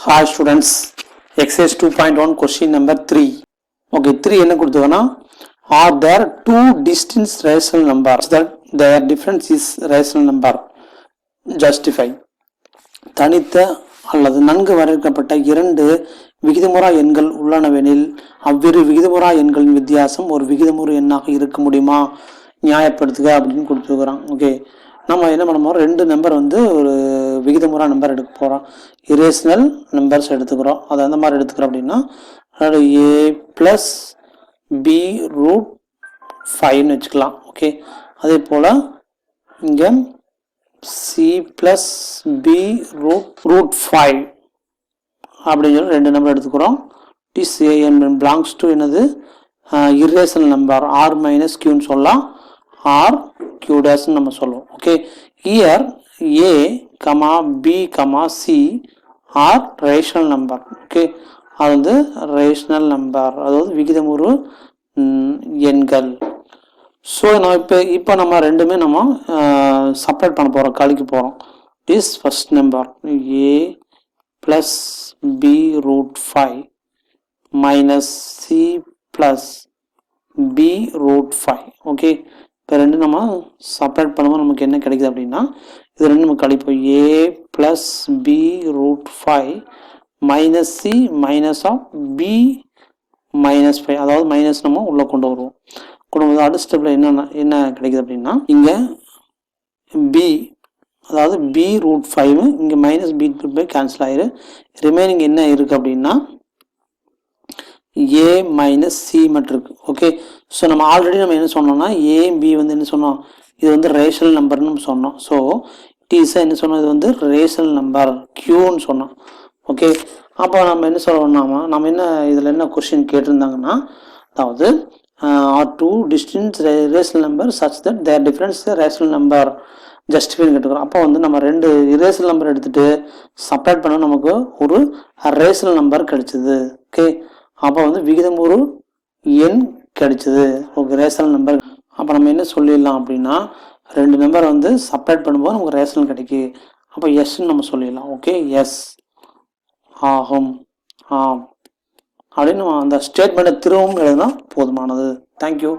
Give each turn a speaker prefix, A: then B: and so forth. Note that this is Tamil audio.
A: Hi students, exercise 2.1 question number 3. Okay, 3 என்ன கொடுத்துக்கனா? Are there two distinct rational numbers that their difference is rational number? Justify. தனித்த அல்லது நன்கு வரையறுக்கப்பட்ட இரண்டு விகிதமுறா எண்கள் உள்ளனவெனில் அவ்விரு விகிதமுறா எண்களின் வித்தியாசம் ஒரு விகிதமுறு எண்ணாக இருக்க முடியுமா? நியாயப்படுத்துக அப்படின்னு கொடுத்துருக்குறான். ஓகே, நம்ம என்ன பண்ண போகிறோம், ரெண்டு நம்பர் வந்து ஒரு விகிதமுறா நம்பர் எடுக்க போகிறோம். இரேஷனல் நம்பர்ஸ் எடுத்துக்கிறோம். அது அந்த மாதிரி எடுத்துக்கிறோம் அப்படின்னா ஏ ப்ளஸ் பி ரூட் 5ன்னு வச்சுக்கலாம். ஓகே, அதே போல் இங்கே சி ப்ளஸ் பி ரூட் 5 அப்படின்னு சொல்லி ரெண்டு நம்பர் எடுத்துக்கிறோம். திஸ் ஏஎன் பிலாங்ஸ் டு என்னது, இரேஷனல் நம்பர் ஆர் மைனஸ் கியூன்னு சொல்லலாம், ஆர் கியூ டேஷ்னு நம்ம சொல்லுவோம். Okay, here A comma B comma C are rational number. Okay, அது வந்து ரேஷனல் நம்பர், அதாவது விகிதமுறு எண்கள். ஸோ நம்ம இப்போ நம்ம ரெண்டுமே நம்ம செப்பரேட் பண்ண போகிறோம், கழிக்க போகிறோம். This first number A plus B root 5 minus C plus B root 5. Okay, இப்போ ரெண்டு நம்ம செப்பரேட் பண்ணும்போது நமக்கு என்ன கிடைக்குது அப்படின்னா, இது ரெண்டு நம்ம கழிப்போம். A plus B root 5 minus c minus of b minus 5, அதாவது மைனஸ் நம்ம உள்ளே கொண்டு வருவோம். கொண்டு வந்து அடுத்த ஸ்டெப்பில் என்ன கிடைக்குது அப்படின்னா, இங்கே பி அதாவது பி ரூட் 5 இங்கே மைனஸ் பி ரூட் 5 கேன்சல் ஆயிரு. ரிமைனிங் என்ன இருக்குது அப்படின்னா ஏ மைனஸ் சி மட்டும் இருக்கு. ஓகே, ஸோ நம்ம ஆல்ரெடி நம்ம என்ன சொன்னோம்னா ஏ பி வந்து என்ன சொன்னோம், இது வந்து ரேஷனல் நம்பர்னு நம்ம சொன்னோம். ஸோ டீஸாக என்ன சொன்னோம், இது வந்து ரேஷனல் நம்பர் கியூன்னு சொன்னோம். ஓகே, அப்போ நம்ம என்ன சொல்லணும்னா, நம்ம என்ன இதில் என்ன கொஸ்டின் கேட்டிருந்தாங்கன்னா, அதாவது are two distinct rational number such that their difference rational number ஜஸ்டிஃபைன்னு கேட்டுக்கிறோம். அப்போ வந்து நம்ம ரெண்டு இரேஷனல் நம்பர் எடுத்துகிட்டு செப்பரேட் பண்ண நமக்கு ஒரு ரேஷனல் நம்பர் கிடைச்சிது. ஓகே, அப்போ வந்து விகிதமுறு எண் கிடைச்சிது. Okay, rational number. அப்போ நம்ம என்ன சொல்லிடலாம் அப்படின்னா, ரெண்டு நம்பர் வந்து செப்பரேட் பண்ணும்போது நமக்கு ரேஷனல் கிடைக்கும். அப்போ எஸ்ன்னு நம்ம சொல்லிடலாம். ஓகே, எஸ் ஆகும், ஆம் அப்படின்னு நம்ம அந்த ஸ்டேட்மெண்ட்டை திரும்பவும் எழுதினா போதுமானது. தேங்க்யூ.